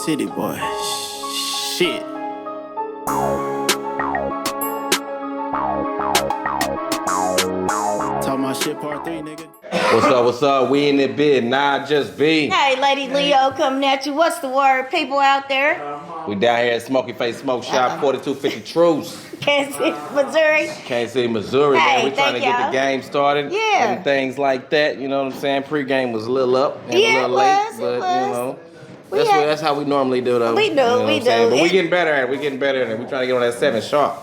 City boy. Shit. Talk my shit part 3, nigga. What's up? We in the bid, nah, just be. Hey, Lady Leo coming at you. What's the word, people out there? We down here at Smoky Face Smoke Shop, 4250 Truce. Kansas City, Missouri. Kansas City, Missouri. Hey, Man, we trying to get the game started. Yeah. And things like that, you know what I'm saying? Pre-game was a little up and Yeah, a little late, but you know. That's how we normally do though. We do, you know we what I'm saying? do. But we getting better at it. We getting better at it. We trying to get on that 7 sharp.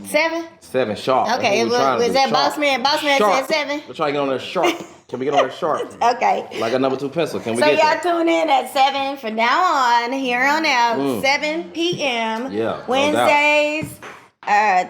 7? 7 sharp. Okay, was that Boss Man? Boss Man Sharp. said 7? We're trying to get on that sharp. Can we get on that sharp? Okay. Like a number 2 pencil. Can we So get y'all that? tune in at 7 from now on, here on out, 7 p.m. Yeah, no Wednesdays.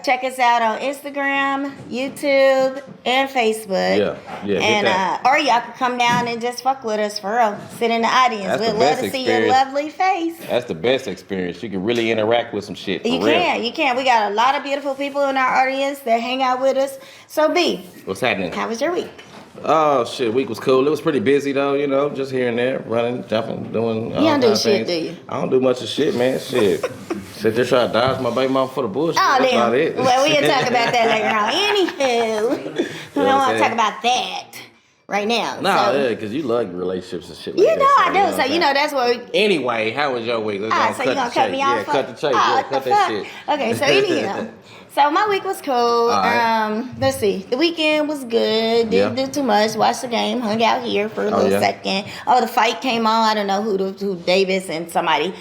Check us out on Instagram, YouTube, and Facebook. Yeah. And or y'all can come down and just fuck with us for real. Sit in the audience. That's We'd the love best to see your experience. lovely face. That's the best experience. You can really interact with some shit. For You real. can. We got a lot of beautiful people in our audience that hang out with us. So B, What's happening? how was your week? Oh shit, week was cool. It was pretty busy though, you know, just here and there, running, jumping, doing. You don't do shit, things. do you? I don't do much of shit, man. Shit. Sit there trying to dodge my baby mama for the bullshit. Oh, That's damn. about it. Well, we'll talk about that later on. Anywho, we don't want to talk about that right now. Nah, so, yeah, because you love relationships and shit like you that. know I do. what So, I'm you know, saying? that's what we... Anyway, how was your week? Let's So you gonna cut me off? Yeah, cut the chase. Oh, Yeah, what cut the that fuck? shit. Okay, so anyhow. So my week was cool. Right. Let's see. The weekend was good. Didn't do too much. Watched the game. Hung out here for a little second. Oh, the fight came on. I don't know who Davis and somebody.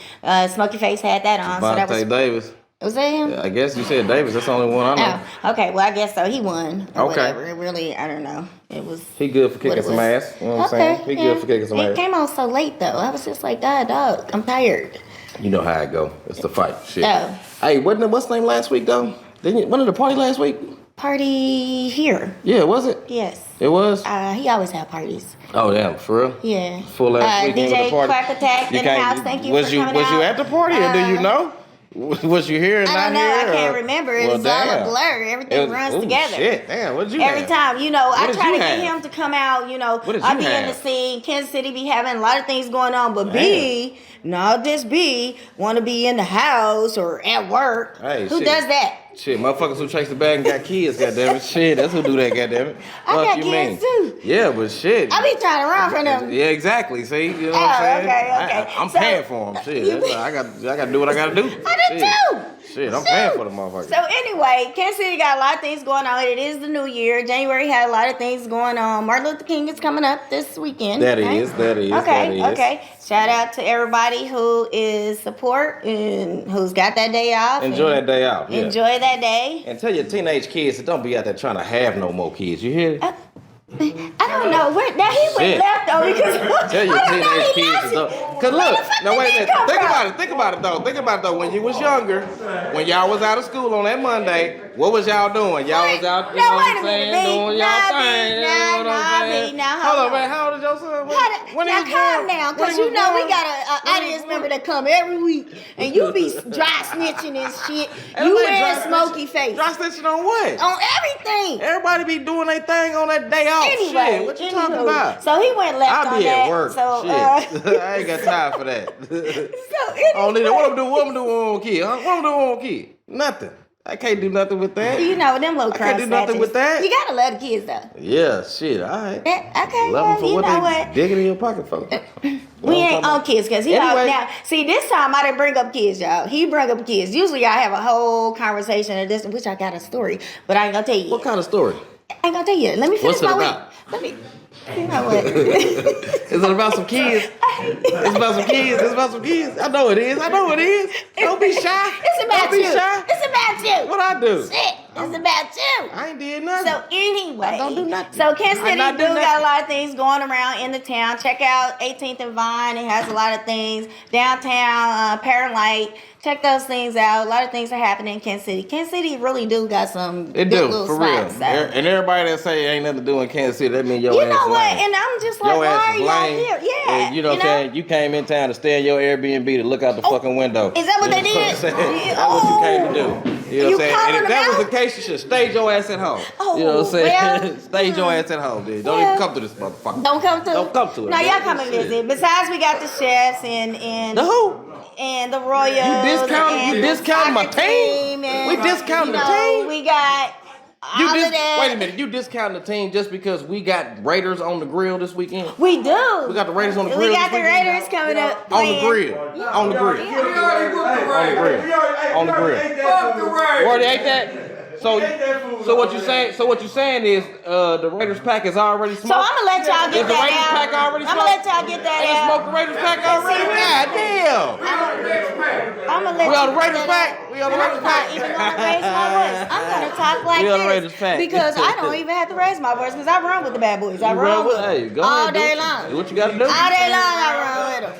Smokey Face had that on. So that was Davis. Was that him? Yeah, I guess you said Davis. That's the only one I know. Oh, okay. Well, I guess so. He won. Or Okay. Whatever. It really, I don't know. It was. He good for kicking some ass. You know what I'm saying? He good for kicking some ass. It came on so late though. I was just like, dog, I'm tired. You know how it go. It's the fight. Shit. Oh. Hey, what's the name last week though? Wasn't it the party last week? Party here. Yeah, was it? Yes. It was? He always had parties. Oh damn, for real? Yeah. Full ass weekend with DJ the party. Quack Attack in the house. Thank you for coming out. Was you at the party or do you know? Was you here and I not don't know. here? I can't remember. It was all a damn. blur. Everything runs together. Shit, damn. What did you Every have? time, you know, I did try you to get have? him to come out, you know. What did I you be in the have? scene. Kansas City be having a lot of things going on, but B, not this B, want to be in the house or at work. Hey, Who shit. does that? Shit, motherfuckers who chase the bag and got kids, goddammit. Shit, that's who do that, goddammit. I Fuck got you kids mean? too. Yeah, but shit. I be trying to run from them. Yeah, exactly. See, you know what I'm saying? Okay. I'm So- paying for them. Shit, I got to do what I got to do. I do too. Shit, I'm paying for the motherfuckers. So anyway, Kansas City got a lot of things going on. It is the new year. January had a lot of things going on. Martin Luther King is coming up this weekend. That is. Okay. Shout out to everybody who is support and who's got that day off. Enjoy that day out. Yeah. Enjoy that day. And tell your teenage kids that don't be out there trying to have no more kids. You hear? I don't know where now he went Shit. left though because Tell your I don't know, teenage he kids lost to it. don't. Cause Where look, the fuck now did wait a that minute. come Think from? about it. Think about it though. When you was younger, when y'all was out of school on that Monday, what was y'all doing? Y'all was out, you know what I'm saying, doing y'all thing. You know what I'm saying? Hold on, man. How old is your son? When now he was calm born? down, When cause he you was know we born? got an audience member that come every week, and you be dry snitching and shit. Everybody You dry and Smokey snitching. Face Dry snitching on what? on everything. Everybody be doing their thing on that day off. Anyway, Shit, what you talking about? So he went left I'll on be that. at work. So, Shit. I ain't got time for that. so I don't need it. What I'm anyway, doing? What I'm doing with one kid? Huh? What I'm doing with one kid? Nothing. I can't do nothing with that. you know them little I crumb can't do nothing snatchers. with that. You gotta love the kids though. Yeah, shit. All right. Okay, Love well, them for you what know they what? digging in your pocket for. We ain't on kids because he Anyway. now. See, this time I didn't bring up kids, y'all. He bring up kids. Usually I have a whole conversation of this, which I got a story, but I ain't gonna tell you. What kind of story? I ain't gonna tell you. Let me finish What's it my about? week. Let me. You know what? Is it about some kids? It's about some kids. It's about some kids. I know it is. Don't be shy. It's about Don't you. be shy. It's about you. What I do? Shit. It's about you. I ain't did nothing. So anyway, I don't do nothing. So Kansas I City not do do got nothing. a lot of things going around in the town. Check out 18th and Vine. It has a lot of things. Downtown, Paralight. Check those things out. A lot of things are happening in Kansas City. Kansas City really do got some It good do, little for real. spots. So. And everybody that say ain't nothing to do in Kansas City, that mean your You ass know what? lame. And I'm just like, Your why ass are is y'all lame. here? Yeah. And you know what I'm saying? You came in town to stay in your Airbnb to look out the fucking window. Is that what they You know did? I'm saying? Yeah. That's what you came to do. You know You what I'm saying? calling And if them that was out? the case, you should stage your ass at home. Oh, you know what I'm saying? well, Stage your ass at home, dude. Don't well. even come to this motherfucker. Don't come to Don't come to it. No, man. y'all come and Shit. visit. Besides, we got the chefs and The who? and the Royals. You discounting my team? We discounting the team? We got all of that. Wait a minute, you discounting the team just because we got Raiders on the grill this weekend? We do. We got the Raiders on the grill. We got this the weekend? Raiders coming up. On the grill. On the grill. On the grill. Fuck the Raiders. Already ate that? So what you saying is the Raiders pack is already smoked? So I'm gonna let y'all get Is the that Raiders out. pack already I'm smoked? gonna let y'all get that They out. smoked the Raiders pack already? God damn. I'm gonna let We on you the Raiders get that pack? out. We on the And Raiders I'm not pack? even gonna raise my voice. I'm gonna talk like We on the this Raiders pack. because I don't even have to raise my voice because I run with the bad boys. I run with Hey, them go all ahead, do day what you- long. Do what you gotta do. All day long I run with them.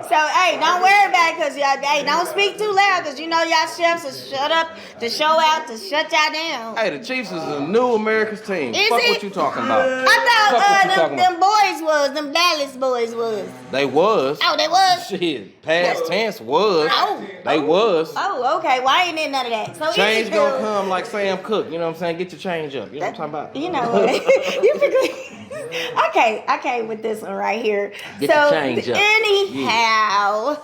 So hey, don't worry about it because y'all, hey, don't speak too loud because you know y'all chefs will shut up to show out to shut y'all down. Hey, the Chiefs is a new America's team. Is Fuck it? what you talking about. I Fuck what you thought talking them boys was, them Dallas boys was. They was. Oh, they was? Shit. Past tense was. Oh. They was. Oh, okay. Well, I ain't in none of that. So Change anywho, gonna come like Sam Cooke. You know what I'm saying? Get your change up. You know what I'm talking about? You know what? You I came with this one right here. Get so the change up. anyhow,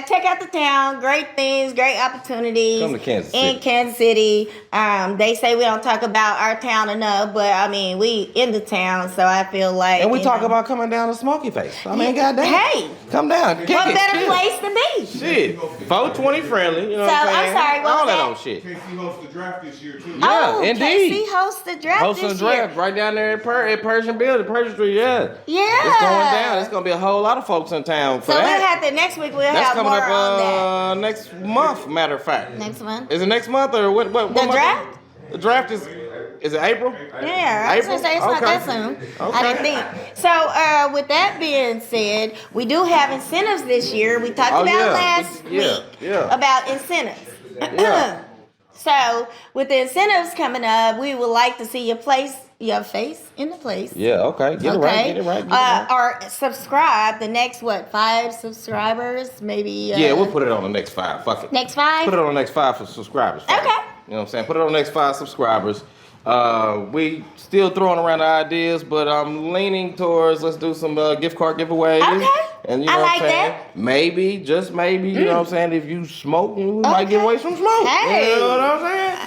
check out the town. Great things, great opportunities. Come to Kansas City. In Kansas City. They say we don't talk about our town enough, but I mean we in the town, so I feel like And we talk about coming down to Smoky Face. I mean, goddamn. Hey, come down. Kick what it. better Chill. place to be? Shit. 420 friendly. You know So, what I'm I'm saying? sorry, what All was that that? old shit. KC hosts the draft this year too. Yeah, Oh, indeed. KC hosts the draft Hosting this the draft year. right down there at Persian Building, Persian Street. Yeah. Yeah. It's going down. It's gonna be a whole lot of folks in town for So that. we'll have to next week. We'll That's have coming more up on that. next month. Matter of fact. Next month. Is it next month or what? The month? draft? The draft is it April? Yeah, I was gonna say it's not that soon. I didn't think. So with that being said, we do have incentives this year. We talked about last week about incentives. Yeah. So with the incentives coming up, we would like to see your face in the place. Yeah, okay. Get it right, get it right. Or subscribe the next 5 subscribers, maybe. Yeah, we'll put it on the next 5. Fuck it. Next 5? Put it on the next 5 for subscribers. Fuck it. Okay. You know what I'm saying? Put it on the next 5 subscribers. We still throwing around the ideas, but I'm leaning towards let's do some gift card giveaways. Okay. And you know I what like I'm saying? that. Maybe, just maybe, you know what I'm saying? If you smoke, we might give away some smoke. Hey. You know what I'm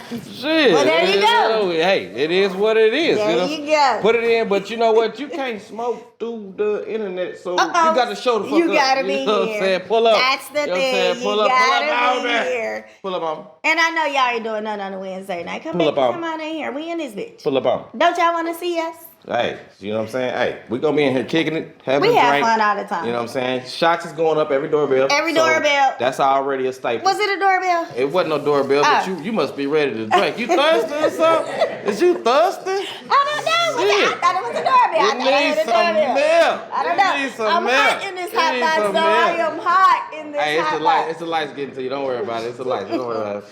saying? Shit. Well, there you go. Hey, it is what it is. There you go. Put it in, but you know what? You can't smoke through the internet, so you got to show the fuck You up. gotta be You know what I'm here. saying? Pull up. That's the You know what I'm thing. saying? Pull You up, gotta out be there. here. Pull up on. And I know y'all ain't doing nothing on a Wednesday night. Come Pull back, up on. come on in here. We in this bitch. Pull up on. Don't y'all want to see us? Hey, you know what I'm saying? Hey, we gonna be in here kicking it, having We a have drink. fun all the time. You know what I'm saying? Shots is going up every doorbell. Every doorbell. That's already a staple. Was it a doorbell? It wasn't no doorbell, but Oh. you must be ready to drink. You thirsty or something? Is you thirsty? I don't know. Shit. I thought it was a doorbell. I You thought it need was a some doorbell. milk. I don't You know. need some I'm milk. hot in this You hot need box, some so I milk. am hot in this Hey, it's hot the light. box. It's the lights getting to you. Don't worry about it. It's the lights. Don't worry about it.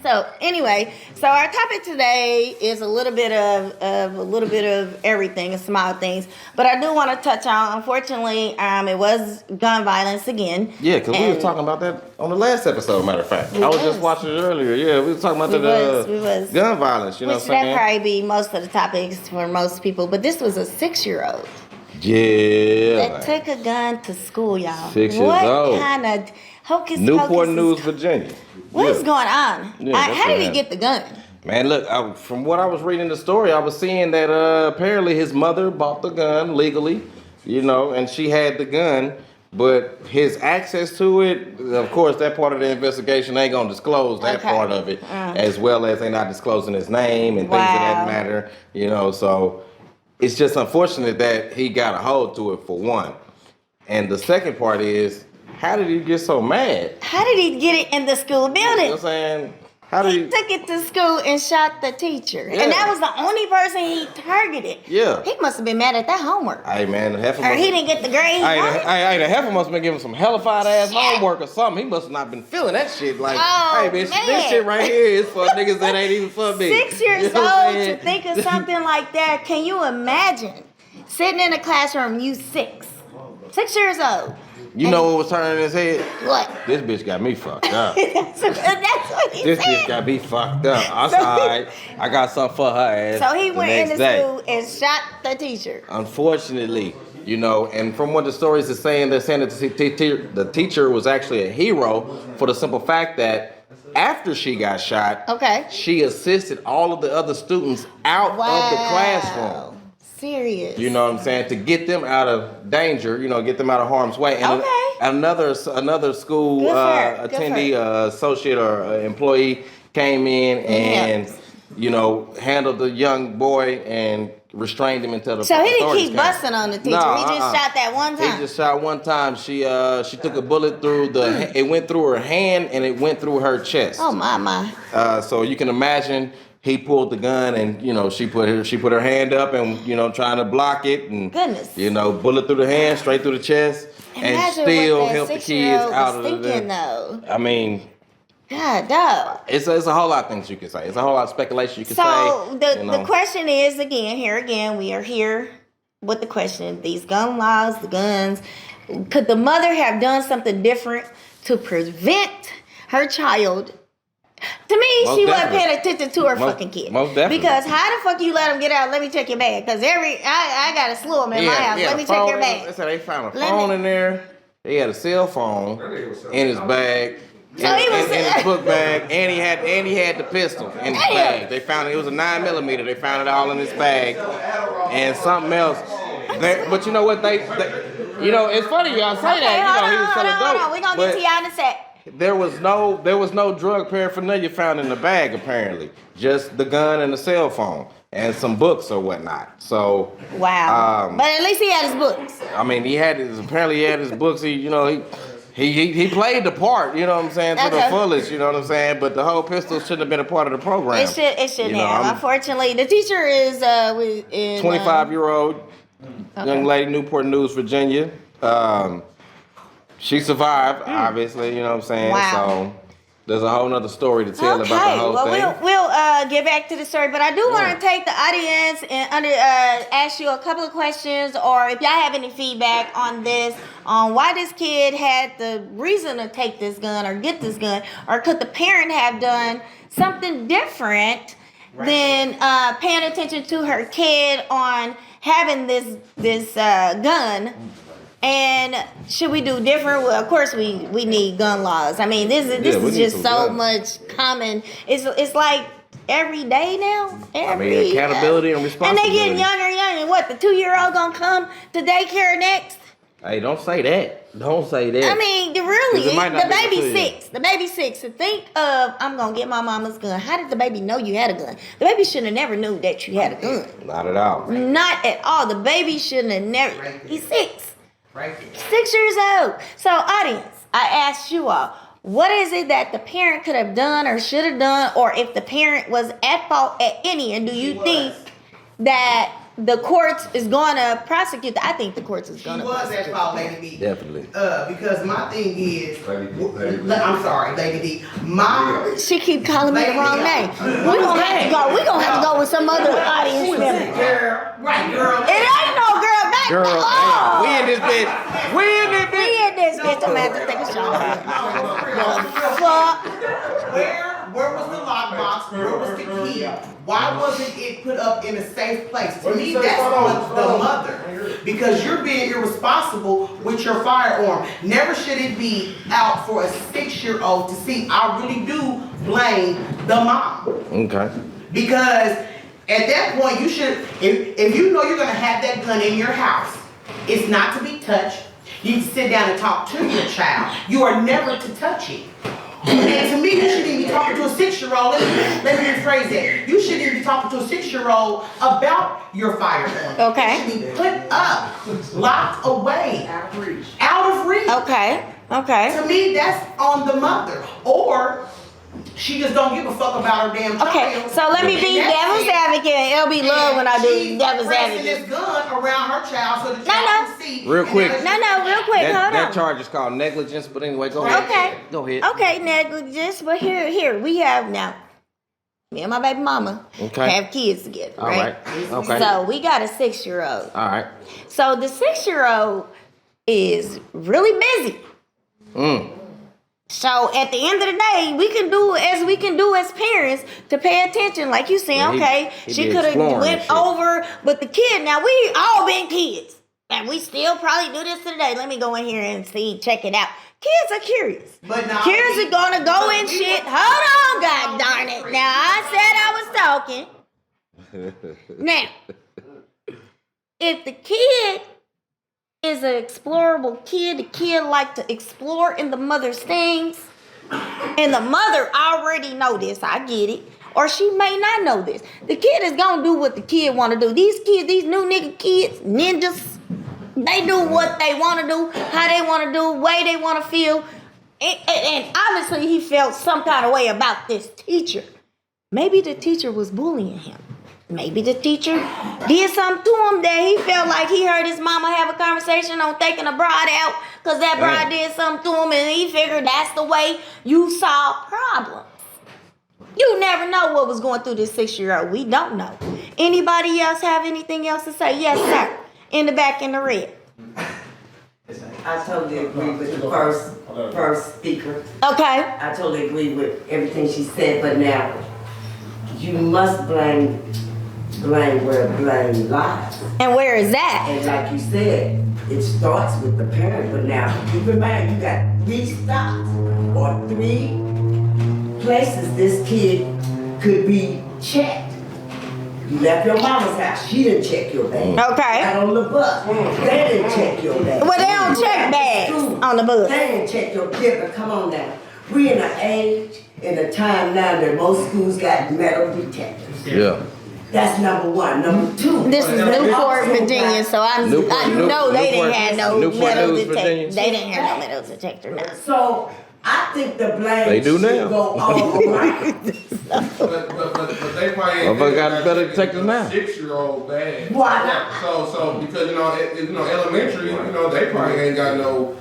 So anyway, so our topic today is a little bit of everything, small things. But I do want to touch on, unfortunately, it was gun violence again. Yeah, because we And was talking about that on the last episode, matter of fact. I was just watching it earlier. Yeah, we was talking about We was. gun violence, you know Which what I'm that saying? probably be most of the topics for most people. But this was a 6-year-old Yeah. that took a gun to school, y'all. 6 years what old. kind of hocus Newport pocus News, Virginia. What is Yeah. going on? Yeah, that's How did what he happened. get the gun? Man, look, from what I was reading the story, I was seeing that apparently his mother bought the gun legally, you know, and she had the gun, but his access to it, of course, that part of the investigation ain't gonna disclose that Okay. part of it, as well as they not disclosing his name and things of that Wow. matter, you know, so it's just unfortunate that he got a hold to it for one. And the second part is, how did he get so mad? How did he get it in the school You know building? what I'm saying? How did He he? took it to school and shot the teacher. Yeah. And that was the only person he targeted. Yeah. He must have been mad at that homework. Hey man, half of Or he didn't get the grade. he wanted. the heifer must have been giving some hellified ass homework or something. He must have not been feeling that shit. Like, Oh, hey bitch, man. this shit right here is for niggas that ain't even for me. 6 years You know what I'm old to saying? think of something like that. Can you imagine? Sitting in a classroom, you 6. 6 years old. You know what was turning in his head? What? This bitch got me fucked up. that's what he This said. bitch got me fucked up. I'm So- sorry. I got something for her ass. So he the went next into day. school and shot the teacher. Unfortunately, You know, and from what the stories are saying, they're saying that the teacher was actually a hero for the simple fact that after she got shot, she assisted all of the other students out of the classroom. Serious. You know what I'm saying? To get them out of danger, you know, get them out of harm's way. And another school attendee, associate or employee came in and, you know, handled the young boy and restrained him until the So he didn't keep busting on the teacher. No, he just shot that one time. He just shot one time. She took a bullet through it went through her hand and it went through her chest. Oh my. So you can imagine he pulled the gun and, you know, she put her hand up and, you know, trying to block it and, goodness, you know, bullet through the hand, straight through the chest, and still help the kids out of it. I mean, God, dog. It's a whole lot of things you can say. It's a whole lot of speculation you can say. So the question is, again, we are here with the question, these gun laws, the guns, could the mother have done something different to prevent her child? To me, she wasn't paying attention to her fucking kid. Most definitely. Because how the fuck you let them get out? Let me check your bag. Because I got a slew of them in my house. Let me check your bag. They said they found a phone in there. He had a cell phone in his bag. So he was in his book bag, and he had the pistol in his bag. They found it was a 9mm. They found it all in his bag, and something else. But you know what you know, it's funny y'all say that. You know, he was selling dope. Hold on. We're gonna get to y'all in a sec. There was no drug paraphernalia found in the bag, apparently. Just the gun and the cell phone and some books or whatnot. So wow. But at least he had his books. I mean, he had his books. He played the part, you know what I'm saying, to the fullest, you know what I'm saying. But the whole pistol shouldn't have been a part of the program. It shouldn't have. Unfortunately, the teacher is 25-year-old young lady, Newport News, Virginia. She survived, obviously, you know what I'm saying? Wow. So there's a whole nother story to tell about the whole thing. We'll get back to the story, but I do want to take the audience and ask you a couple of questions, or if y'all have any feedback on this, on why this kid had the reason to take this gun or get this gun, or could the parent have done something different than paying attention to her kid on having this gun. And should we do different? Well, of course we need gun laws. I mean, this is just so much common. It's like every day now. Accountability and responsibility. And they getting younger and younger. What, the 2-year-old gonna come to daycare next? Hey, don't say that. Don't say that. I mean, really, the baby's 6. The baby's 6. So think of, I'm gonna get my mama's gun. How did the baby know you had a gun? The baby should have never knew that you had a gun. Not at all. Not at all. The baby shouldn't have never. He's 6. Right. 6 years old. So, audience, I asked you all, what is it that the parent could have done or should have done, or if the parent was at fault at any, and do you think that the courts is going to prosecute? I think the courts is going to prosecute. She was at fault, Lady D. Definitely. Because my thing is, I'm sorry, Lady D. She keep calling me the wrong name. We're going to have to go. We're going to have to go with some other audience member. Girl. It ain't no girl back. We in this bitch. I'm going to have to take a shot. Fuck. Where was the lockbox? Where was the key? Why wasn't it put up in a safe place? To me, that's the mother. Because you're being irresponsible with your firearm. Never should it be out for a 6-year-old to see. I really do blame the mom. Okay. Because at that point, you should, if you know you're going to have that gun in your house, it's not to be touched. You can sit down and talk to your child. You are never to touch it. And to me, you shouldn't even be talking to a 6-year-old. Let me rephrase that. You shouldn't even be talking to a 6-year-old about your firearm. Okay. It should be put up, locked away, out of reach. Okay. To me, that's on the mother. Or she just don't give a fuck about her damn child. Okay, so let me be devil's advocate. It'll be love when I do devil's advocate. This gun around her child so the child can see. Real quick. Real quick. Hold on. That charge is called negligence, but anyway, go ahead. Okay. Go ahead. Okay, negligence. But here we have now. Me and my baby mama have kids together, right? Okay. So we got a 6-year-old. All right. So the 6-year-old is really busy. So at the end of the day, we can do as we can do as parents to pay attention. Like you saying, she could have went over, but the kid, now we all been kids. And we still probably do this today. Let me go in here and see, check it out. Kids are curious. But now, Kids are gonna go in shit. Hold on, god darn it. Now I said I was talking. Now, if the kid is an explorable kid, the kid like to explore in the mother's things, and the mother already know this, I get it. Or she may not know this. The kid is gonna do what the kid wanna do. These kids, these new nigga kids, ninjas, they do what they wanna do, how they wanna do, way they wanna feel. And obviously he felt some kind of way about this teacher. Maybe the teacher was bullying him. Maybe the teacher did something to him that he felt like he heard his mama have a conversation on taking a bride out because that bride did something to him and he figured that's the way you solve problems. You never know what was going through this 6-year-old. We don't know. Anybody else have anything else to say? Yes, sir. In the back in the red. I totally agree with the first speaker. Okay. I totally agree with everything she said, but now you must blame where blame lies. And where is that? And like you said, it starts with the parent, but now keep in mind you got 3 stops or 3 places this kid could be checked. You left your mama's house, she didn't check your bag. Okay. Got on the bus, they didn't check your bag. Well, they don't check bags on the bus. They didn't check your kid, but come on now. We in an age, in a time now that most schools got metal detectors. Yeah. That's number 1. Number 2. This is Newport, Virginia, so I know they didn't have no Newport metal News, detector. Virginia. They didn't have no metal detector now. So I think the blame They do should now. go all around. But they probably ain't Motherfucker got better detectors now. 6-year-old bad. Why not? So because elementary, they probably ain't got no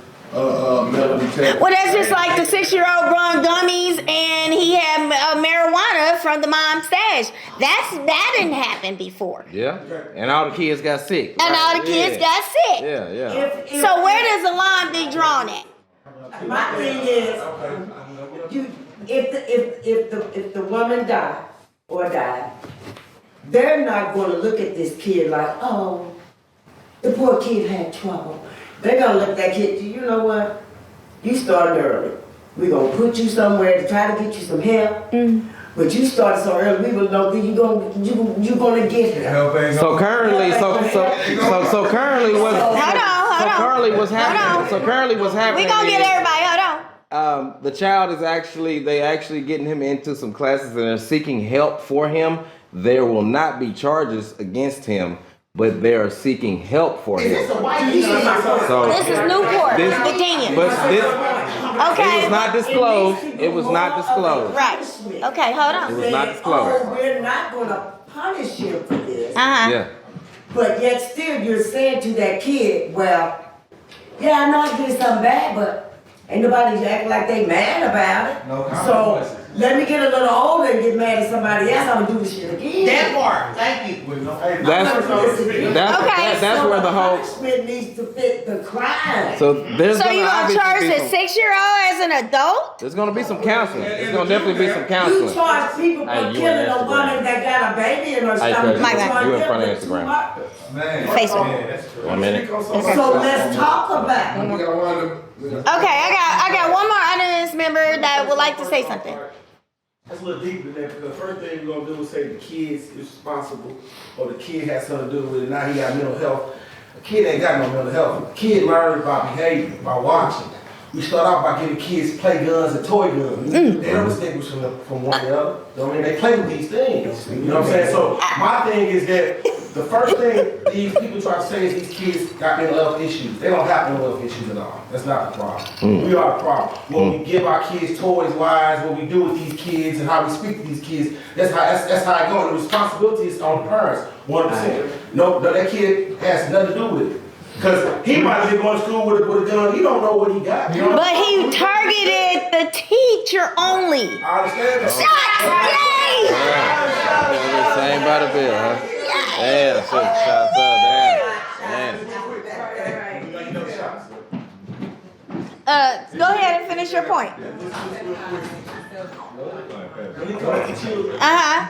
metal detector. Well, that's just like the 6-year-old growing gummies and he had marijuana from the mom's stash. That didn't happen before. Yeah. And all the kids got sick. And all the kids got sick. Yeah. So where does the line be drawn at? My thing is, if the woman died, they're not going to look at this kid like, oh, the poor kid had trouble. They're going to look at that kid, you know what? You started early. We're going to put you somewhere to try to get you some help. But you started so early, we will know that you're going to get help. So currently, so currently what? Hold on. Currently what's happening? Hold on. So currently what's happening? We gonna get everybody. Hold on. The child is actually getting him into some classes and they're seeking help for him. There will not be charges against him, but they are seeking help for him. So This is Newport, Virginia. But this, Okay. it was not disclosed. It was not disclosed. Right. Okay, hold on. It was not disclosed. Oh, we're not going to punish him for this. Yeah. But yet still you're saying to that kid, well, yeah, I know I did something bad, but ain't nobody acting like they mad about it. No so consequences. let me get a little older and get mad at somebody else. I'm gonna do this shit again. That part, thank you. That's where the whole. Punishment needs to fit the crime. So there's So you gonna obviously charge be a some- 6-year-old as an adult? There's gonna be some counseling. There's gonna definitely be some You counseling. charge people for Hey, you in killing a Instagram. woman that got a baby in her Hey, stomach. Chris, God. you in front of Instagram. Facebook. 1 minute. So let's talk about it. Okay, I got one more audience member that would like to say something. That's a little deeper than that because the first thing we're gonna do is say the kid's responsible or the kid has something to do with it. Now he got mental health. A kid ain't got no mental health. A kid learns by behavior, by watching. We start off by giving kids play guns and toy guns. They don't distinguish from one another. I mean, they play with these things. You know what I'm saying? So my thing is that the first thing these people try to say is these kids got mental health issues. They don't have mental health issues at all. That's not the problem. We are the problem. When we give our kids toys wise, what we do with these kids and how we speak to these kids, that's how it goes. The responsibility is on the parents, 100%. No, that kid has nothing to do with it. Because he might have been going to school with a gun. He don't know what he got. You know? But he targeted the teacher only. I understand that. Shots! Yay! Same by the bill, huh? Damn, shit, shots up, damn. Go ahead and finish your point. When it comes to children, Uh-huh.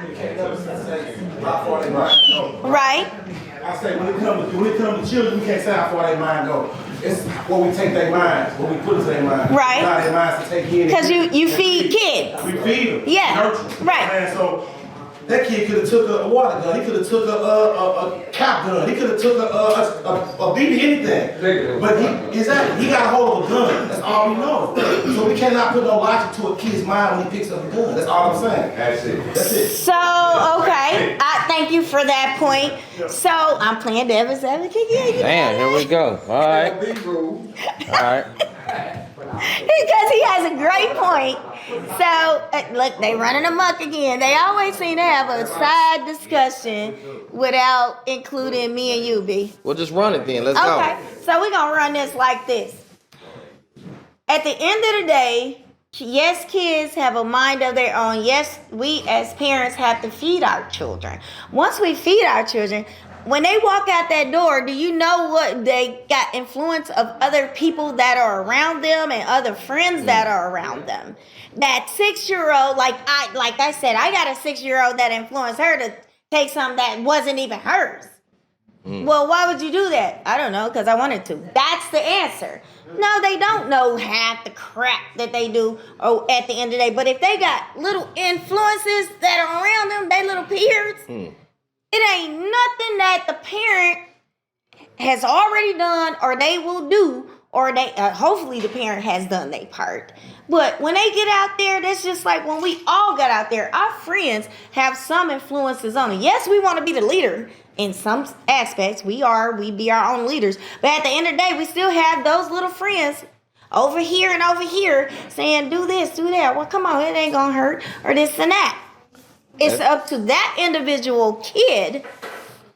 how far they right. Right. I say when it comes to children, we can't say how far their mind go. It's what we take their minds, what we put into their minds. Right. Allow their minds to take in. Because you feed kids. We feed them. Yeah. Nurture them. Right. And so that kid could have took a water gun. He could have took a cop gun. He could have took a BB anything. But he got a hold of a gun. That's all we know. So we cannot put no logic to a kid's mind when he picks up a gun. That's all I'm saying. That's it. That's it. So, okay. I thank you for that point. So, I'm playing devil's advocate. Yeah, you Damn, here we go. All right. Big rule. All right. Because he has a great point. So, look, they running amok again. They always seem to have a side discussion without including me and you, B. We'll just run it then. Let's Okay, go. so we're going to run this like this. At the end of the day, yes, kids have a mind of their own. Yes, we as parents have to feed our children. Once we feed our children, when they walk out that door, do you know what they got influence of other people that are around them and other friends that are around them? That 6-year-old, like I said, I got a 6-year-old that influenced her to take something that wasn't even hers. Well, why would you do that? I don't know, because I wanted to. That's the answer. No, they don't know half the crap that they do at the end of the day. But if they got little influences that are around them, they little peers, it ain't nothing that the parent has already done or they will do, or they hopefully the parent has done their part. But when they get out there, that's just like when we all got out there. Our friends have some influences on them. Yes, we want to be the leader in some aspects. We be our own leaders. But at the end of the day, we still have those little friends over here and over here saying, do this, do that. Well, come on, it ain't going to hurt, or this and that. It's up to that individual kid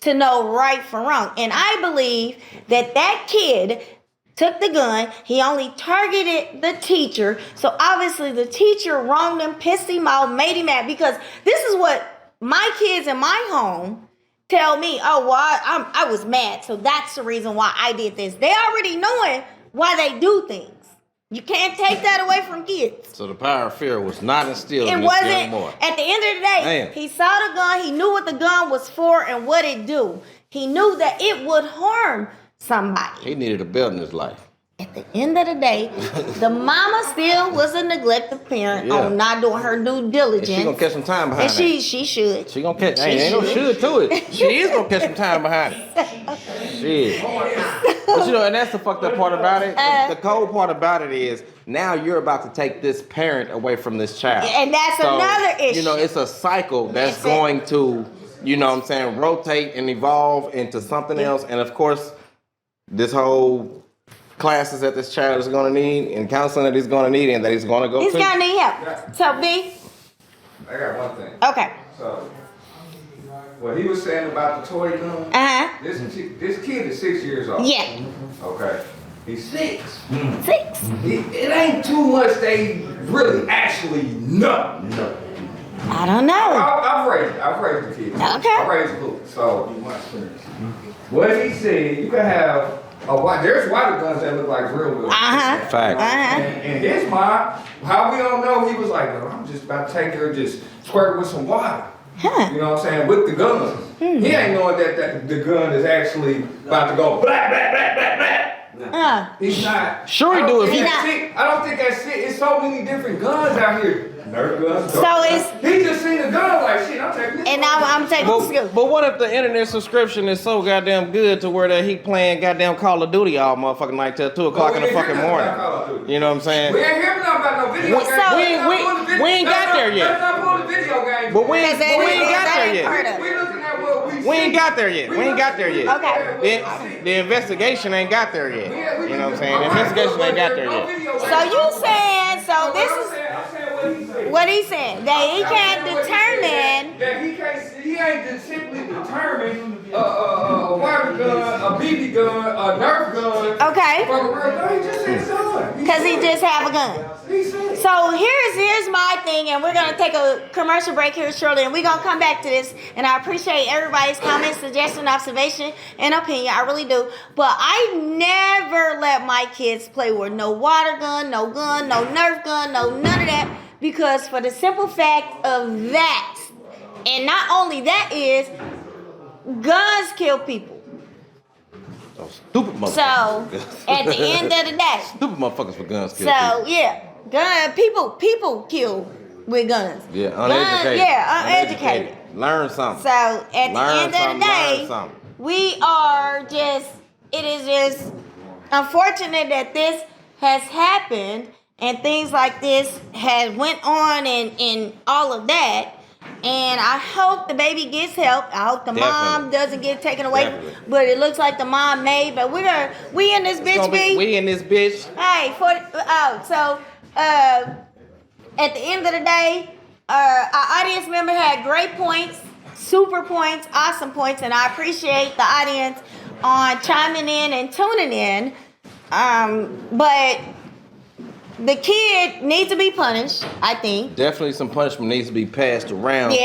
to know right from wrong. And I believe that kid took the gun. He only targeted the teacher. So obviously the teacher wronged him, pissed him off, made him mad. Because this is what my kids in my home tell me. Oh, well, I was mad. So that's the reason why I did this. They already knowing why they do things. You can't take that away from kids. So the power of fear was not instilled in It this wasn't. young boy. At the end of the day, Man. he saw the gun. He knew what the gun was for and what it do. He knew that it would harm somebody. He needed a belt in his life. At the end of the day, the mama still was a neglected parent on not doing her due diligence. And she gonna catch some time behind and that. she should. She gonna catch. Ain't no should to it. She is gonna catch some time behind it. Shit. But and that's the fucked up part about it. The cold part about it is now you're about to take this parent away from this child. And that's another issue. It's a cycle that's going to, rotate and evolve into something else. And of course, this whole classes that this child is going to need and counseling that he's going to need and that he's going to go He's to. going to need help. So, B? I got one thing. Okay. So, what he was saying about the toy gun, this kid is 6 years old. Yeah. Okay. He's 6. 6. It ain't too much they really actually know. No. I don't know. I've raised the kids. Okay. I raised the kids. So, what he said, you can have there's water guns that look like real Fact. And his mom, how we don't know, he was like, well, I'm just about to take her, just squirt with some water. Huh. You know what I'm saying? With the gun. He ain't knowing that the gun is actually about to go blah, blah, blah, blah, blah. He's not. Sure he do. I don't think that's it. It's so many different guns out here. Nerf guns. So he just seen a gun like shit. I'm taking this. And now I'm taking this. But what if the internet subscription is so goddamn good to where that he playing goddamn Call of Duty all motherfucking night till 2 o'clock in the fucking morning? You know what I'm saying? We ain't hearing nothing about no video games. We ain't got there yet. Let's not pull the video games. But we ain't got there yet. We looking at what we see. We ain't got there yet. We ain't got there yet. Okay. The investigation ain't got there yet. You know what I'm saying? The investigation ain't got there yet. So you saying, so this is what he's saying, that he can't determine. That he ain't simply determine a water gun, a BB gun, a Nerf gun. Okay. From a real gun. He just said something. Because he just have a gun. So here's my thing, and we're gonna take a commercial break here shortly, and we're gonna come back to this. And I appreciate everybody's comments, suggestion, observation, and opinion. I really do. But I never let my kids play with no water gun, no Nerf gun, no none of that, because for the simple fact of that, and not only that is, guns kill people. Those stupid motherfuckers. So at the end of the day, stupid motherfuckers for guns kill so people. yeah, people kill with guns. Yeah, uneducated. Uneducated. Learn something. So at the end of the day, we are just. It is just unfortunate that this has happened and things like this has went on and all of that. And I hope the baby gets help. I hope the mom doesn't get taken away. But it looks like the mom may. But we in this bitch, B. We in this bitch. Hey, at the end of the day, our audience member had great points, super points, awesome points, and I appreciate the audience on chiming in and tuning in. But the kid needs to be punished, I think. Definitely some punishment needs to be passed around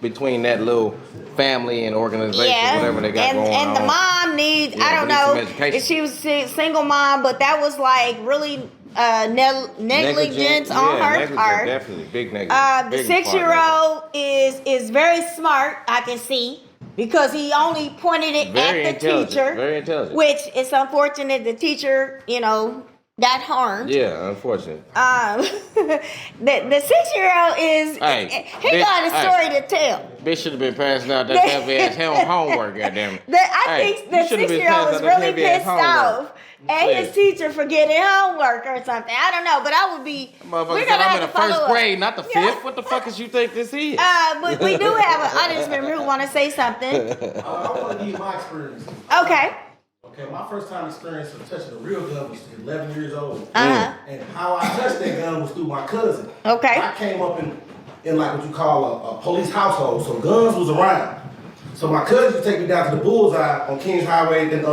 between that little family and organization, whatever they got going on. And the mom needs, I don't know if she was a single mom, but that was like really negligence on her part. Definitely, big negligence. The 6-year-old is very smart, I can see. Because he only pointed it at the teacher. Very intelligent. Which is unfortunate. The teacher, got harmed. Yeah, unfortunate. The 6-year-old is he got a story to tell. Bitch should have been passing out that heavy ass homework, goddamn it. I think the 6-year-old was really pissed off at his teacher for getting homework or something. I don't know, but I would be. Motherfucker said I'm in the first grade, not the fifth. What the fuck is you think this is? But we do have an audience member who want to say something. I want to give my experience. Okay. Okay, my first time experience of touching a real gun was 11 years old. Uh-huh. And how I touched that gun was through my cousin. Okay. I came up in like what you call a police household, so guns was around. So my cousin would take me down to the Bullseye on Kings Highway and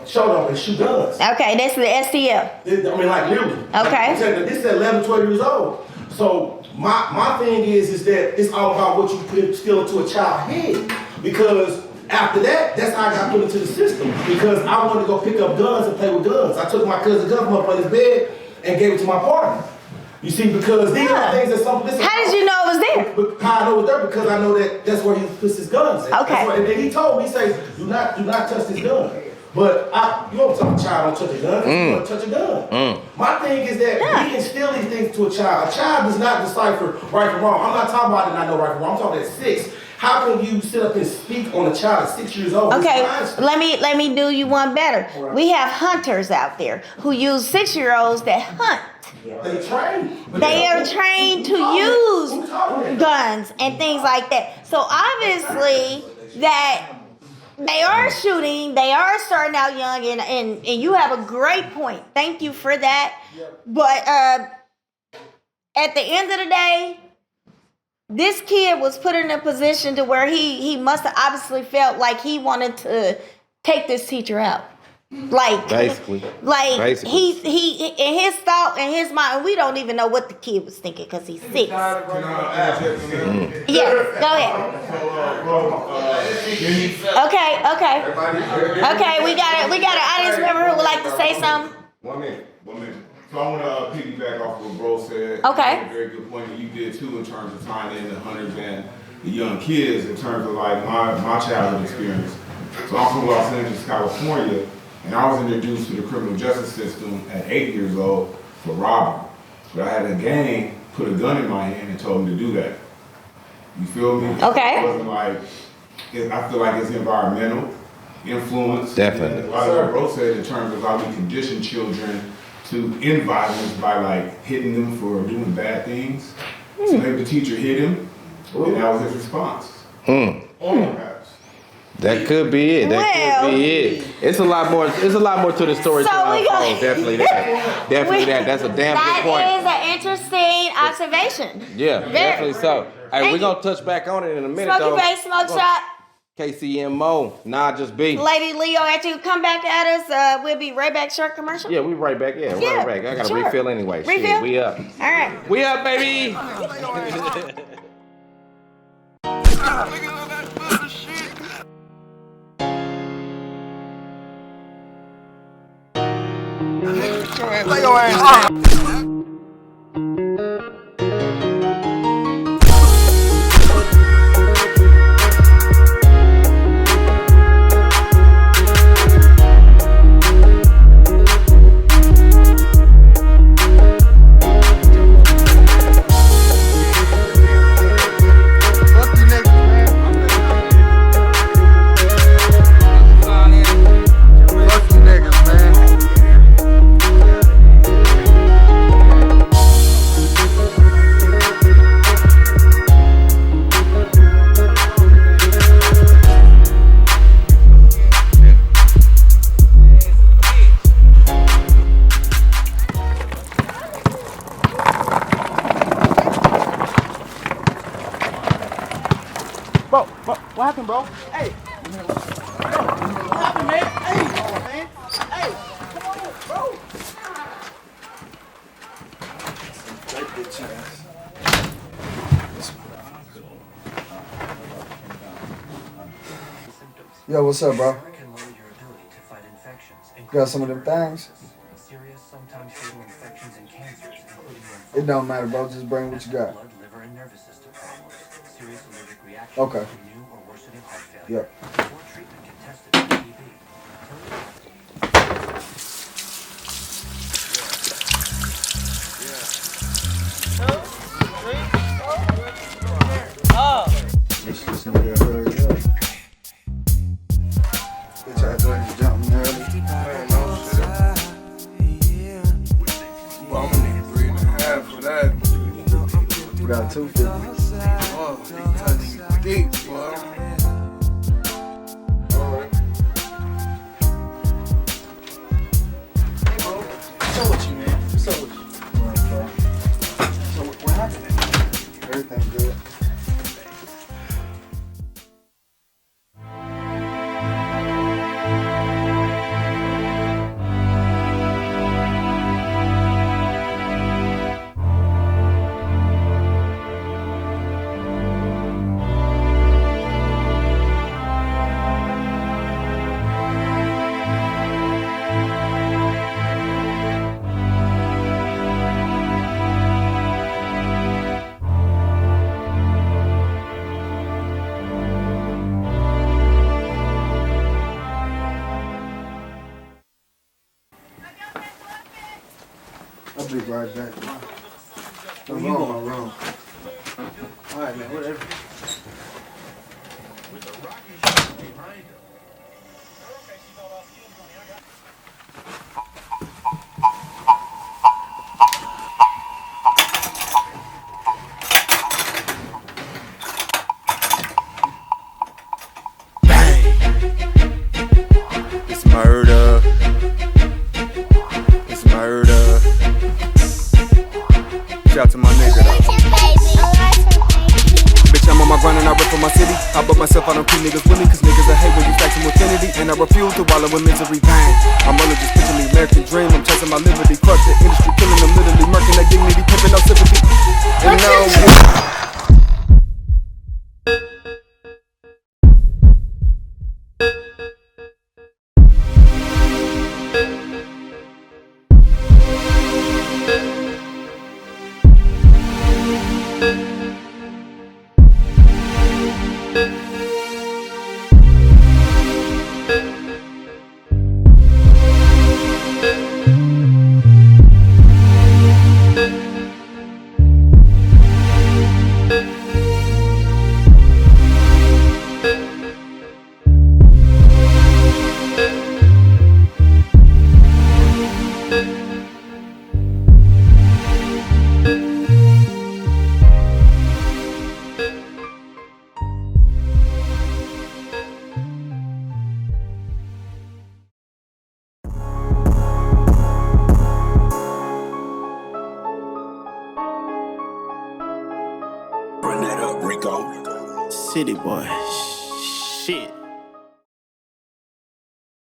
show them and shoot guns. Okay, that's the STL. I mean, like literally. Okay. This is 11, 12 years old. So my thing is that it's all about what you put still into a child's head. Because after that, that's how I got put into the system. Because I wanted to go pick up guns and play with guns. I took my cousin's gun from up on his bed and gave it to my partner. You see, because these are things that some. How did you know it was there? How I know it was there because I know that's where he puts his guns at. Okay. And then he told me, he says, do not touch this gun. But you don't tell a child don't touch a gun. You don't touch a gun. My thing is that we instill these things to a child. A child does not decipher right from wrong. I'm not talking about not know right from wrong. I'm talking at 6. How can you sit up and speak on a child at 6 years old? Okay, let me do you one better. Right. We have hunters out there who use 6-year-olds that hunt. They train. They are trained to use guns and things like that. So obviously that they are shooting, they are starting out young, and you have a great point. Thank you for that. But at the end of the day, this kid was put in a position to where he must have obviously felt like he wanted to take this teacher out. Basically. He in his thought, in his mind, we don't even know what the kid was thinking because he's 6. Yes, go ahead. Okay, we got an audience member who would like to say something. 1 minute. So I want to piggyback off what Bro said. Okay. A very good point that you did too in terms of tying in the hunters and the young kids in terms of like my childhood experience. So I'm from Los Angeles, California, and I was introduced to the criminal justice system at 8 years old for robbery. But I had a gang put a gun in my hand and told me to do that. You feel me? Okay. It wasn't like, I feel like it's environmental influence. Definitely. Like what Bro said in terms of how we condition children to end violence by like hitting them for doing bad things. So maybe the teacher hit him, and that was his response. Perhaps. That could be it. That could be it. It's a lot more. It's a lot more to the story. Definitely that. Definitely that. That's a damn good point. That is an interesting observation. Yeah, definitely so. Hey, we're gonna touch back on it in a minute. Smoky Bay Smoke Shop. KCMO, nah, just be. Lady Leo, after you come back at us, we'll be right back. Short commercial. Yeah, we right back. Yeah, right back. I gotta refill anyway. Refill? Shit, we up. All right. We up, baby. Lay your ass down. Bro, what happened, bro? Hey. What happened, man? Hey, come on, man. Hey, come on, bro. That bitch ass. Yo, what's up, bro? Got some of them things? It don't matter, bro. Just bring what you got. Okay. Yep. This nigga hurry up. Bitch, I thought you jumping early. Man, no shit. Well, I'm gonna need 3.5 for that. We got 250. Oh, he touching deep, boy. Alright. Hey, bro. What's up with you, man? What's up with you? What, bro? So, what happened? Everything good. I'll be right back. I'm going to my room. Alright, man, whatever. It's murder. It's murder. Shout out to my nigga though. Bitch, I'm on my grind and I rip for my city. I put myself out on two niggas with me, cause niggas I hate when you stack some infinity. And I refuse to wallow in misery pain. I'm only just picturing the American dream. I'm chasing my liberty. Fuck the industry, killing them literally. Murking that dignity, pimping no sympathy. And no. Run that up, Rico. City boy. Shit.